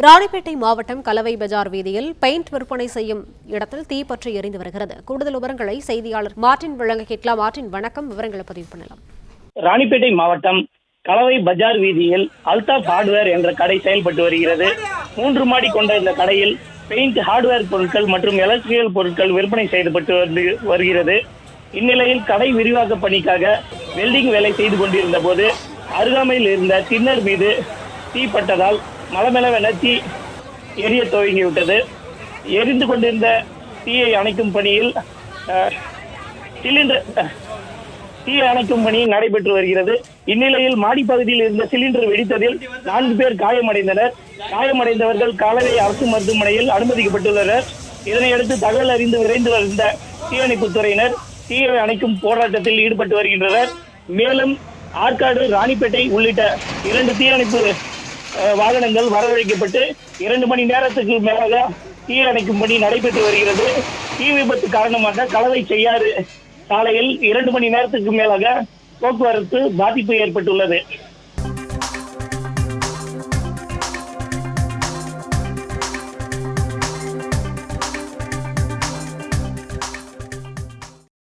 ராணிப்பேட்டை மாவட்டம் கலவை பஜார் வீதியில் பெயிண்ட் விற்பனை செய்யும் இடத்தில் தீப்பற்றி எரிந்து வருகிறது. கூடுதல் விவரங்களை செய்தியாளர் மார்டின் வழங்க கேட்கலாம். மார்டின், வணக்கம். விவரங்களை பதிவு பண்ணலாம். ராணிப்பேட்டை மாவட்டம் கலவை பஜார் வீதியில் அல்தாப் ஹார்ட்வேர் என்ற கடை செயல்பட்டு வருகிறது. 3 மாடி கொண்ட இந்த கடையில் பெயிண்ட், ஹார்ட்வேர் பொருட்கள் மற்றும் எலக்ட்ரிக்கல் பொருட்கள் விற்பனை செய்யப்பட்டு வருகிறது. இந்நிலையில் கடை விரிவாக்க பணிக்காக வெல்டிங் வேலை செய்து கொண்டிருந்த போது அருகாமையில் இருந்த திண்ணர் மீது தீப்பட்டதால் மலமெளவென தீ எரிய துவங்கிவிட்டது. எரிந்து கொண்டிருந்த தீயை அணைக்கும் பணியில் தீயை அணைக்கும் பணி நடைபெற்று வருகிறது. இந்நிலையில் மாடிப்பகுதியில் இருந்த சிலிண்டர் வெடித்ததில் 4 பேர் காயமடைந்தனர். காயமடைந்தவர்கள் கலவை அரசு மருத்துவமனையில் அனுமதிக்கப்பட்டுள்ளனர். இதனையடுத்து தகவல் அறிந்து விரைந்து வந்த தீயணைப்புத் துறையினர் தீயை அணைக்கும் போராட்டத்தில் ஈடுபட்டு வருகின்றனர். மேலும் ஆற்காடு, ராணிப்பேட்டை உள்ளிட்ட 2 தீயணைப்பு வாகனங்கள் வரவழைக்கப்பட்டு 2 மணி நேரத்துக்கு மேலாக தீ அணைக்கும் பணி நடைபெற்று வருகிறது. தீ விபத்து காரணமாக கலவை செய்யாறு சாலையில் 2 மணி நேரத்துக்கு மேலாக போக்குவரத்து பாதிப்பு ஏற்பட்டுள்ளது.